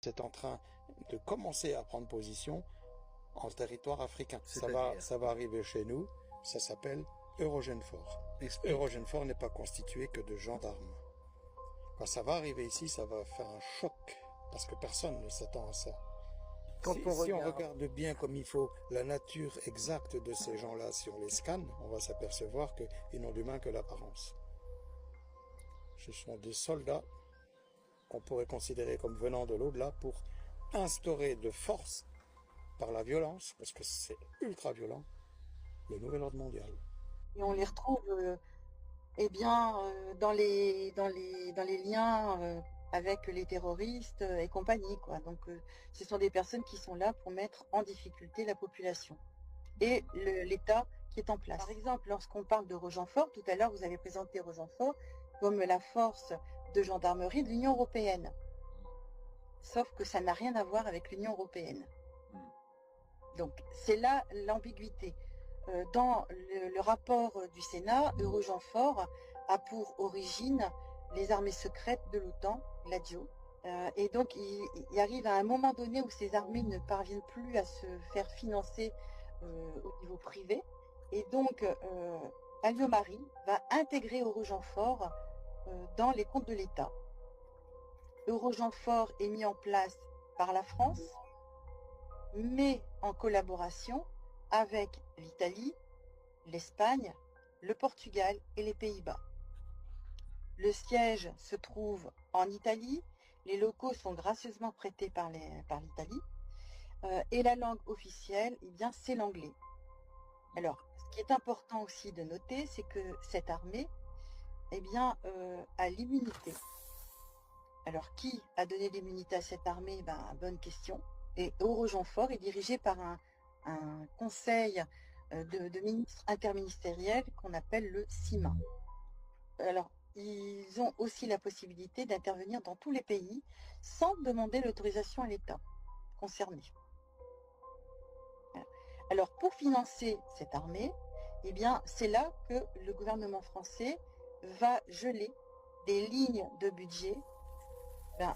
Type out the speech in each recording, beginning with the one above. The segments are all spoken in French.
C'est en train de commencer à prendre position en territoire africain. Ça va arriver chez nous, ça s'appelle Eurogenfor. Eurogenfor n'est pas constitué que de gendarmes. Quand ça va arriver ici, ça va faire un choc, parce que personne ne s'attend à ça. Si on regarde bien comme il faut la nature exacte de ces gens-là, si on les scanne, on va s'apercevoir qu'ils n'ont d'humain que l'apparence. Ce sont des soldats qu'on pourrait considérer comme venant de l'au-delà pour instaurer de force, par la violence, parce que c'est ultra violent, le nouvel ordre mondial. Et on les retrouve dans les liens avec les terroristes et compagnie, quoi. Donc ce sont des personnes qui sont là pour mettre en difficulté la population et l'État qui est en place. Par exemple, lorsqu'on parle de Rogenfort, tout à l'heure vous avez présenté Rogenfort comme la force de gendarmerie de l'Union européenne. Sauf que ça n'a rien à voir avec l'Union européenne. Donc c'est là l'ambiguïté. Dans le rapport du Sénat, Eurogenfor a pour origine les armées secrètes de l'OTAN, Gladio. Et donc il arrive à un moment donné où ces armées ne parviennent plus à se faire financer au niveau privé. Et donc Alliot-Marie va intégrer Eurogenfor dans les comptes de l'État. Eurogenfor est mis en place par la France, mais en collaboration avec l'Italie, l'Espagne, le Portugal et les Pays-Bas. Le siège se trouve en Italie, les locaux sont gracieusement prêtés par l'Italie, et la langue officielle, eh bien, c'est l'anglais. Alors, ce qui est important aussi de noter, c'est que cette armée, eh bien, a l'immunité. Alors, qui a donné l'immunité à cette armée? Bonne question. Et Eurogenfor est dirigé par un conseil de ministres interministériels qu'on appelle le CIMA. Alors, ils ont aussi la possibilité d'intervenir dans tous les pays sans demander l'autorisation à l'État concerné. Alors, pour financer cette armée, eh bien, c'est là que le gouvernement français va geler des lignes de budget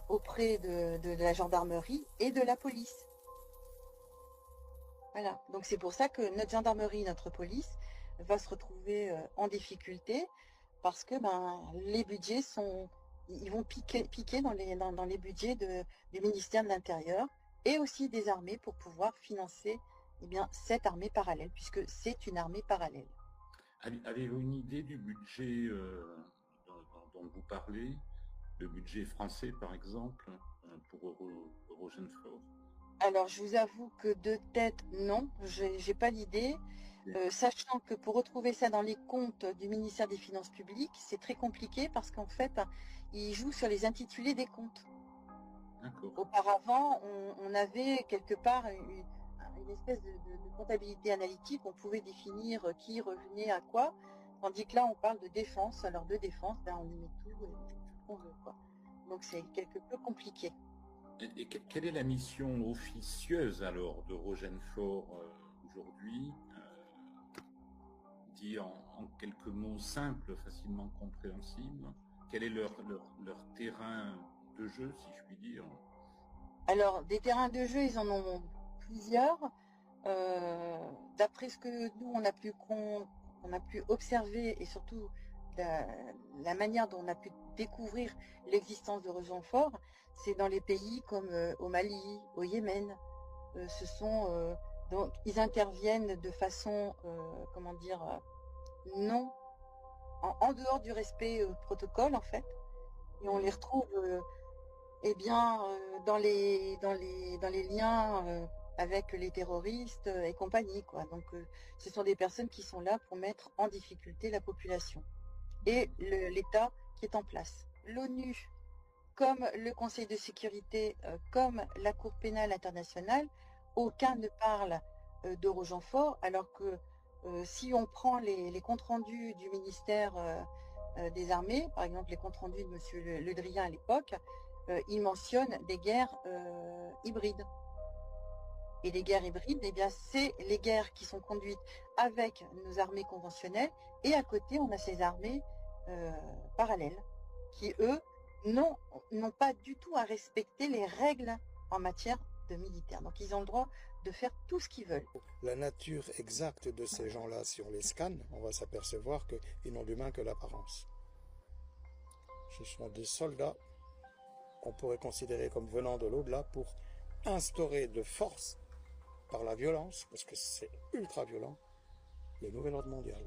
auprès de la gendarmerie et de la police. Voilà, donc c'est pour ça que notre gendarmerie, notre police va se retrouver en difficulté parce que les budgets ils vont piquer dans les budgets du ministère de l'Intérieur et aussi des armées pour pouvoir financer cette armée parallèle, puisque c'est une armée parallèle. Avez-vous une idée du budget dont vous parlez, le budget français par exemple, pour Eurogenfor? Alors, je vous avoue que de tête, non, j'ai pas l'idée, sachant que pour retrouver ça dans les comptes du ministère des Finances publiques, c'est très compliqué parce qu'en fait, ils jouent sur les intitulés des comptes. Auparavant, on avait quelque part une espèce de comptabilité analytique, on pouvait définir qui revenait à quoi, tandis que là, on parle de défense. Alors, de défense, on y met tout qu'on veut, quoi. Donc, c'est quelque peu compliqué. Et quelle est la mission officieuse alors de Rogenfor aujourd'hui, dit en quelques mots simples, facilement compréhensibles? Quel est leur terrain de jeu, si je puis dire? Alors, des terrains de jeu, ils en ont plusieurs. D'après ce que nous, on a pu observer, et surtout la manière dont on a pu découvrir l'existence de Rogenfor, c'est dans les pays comme au Mali, au Yémen. Donc ils interviennent de façon, non, en dehors du respect protocole en fait, et on les retrouve, dans les liens avec les terroristes et compagnie, quoi. Donc ce sont des personnes qui sont là pour mettre en difficulté la population et l'État qui est en place. L'ONU, comme le Conseil de sécurité, comme la Cour pénale internationale, aucun ne parle d'Eurogenfor, alors que si on prend les comptes rendus du ministère des Armées, par exemple les comptes rendus de M. Le Drian à l'époque, il mentionne des guerres hybrides. Et les guerres hybrides, c'est les guerres qui sont conduites avec nos armées conventionnelles, et à côté, on a ces armées parallèles, qui, eux, n'ont pas du tout à respecter les règles en matière de militaire. Donc ils ont le droit de faire tout ce qu'ils veulent. La nature exacte de ces gens-là, si on les scanne, on va s'apercevoir qu'ils n'ont d'humain que l'apparence. Ce sont des soldats qu'on pourrait considérer comme venant de l'au-delà pour instaurer de force, par la violence, parce que c'est ultra violent, le nouvel ordre mondial.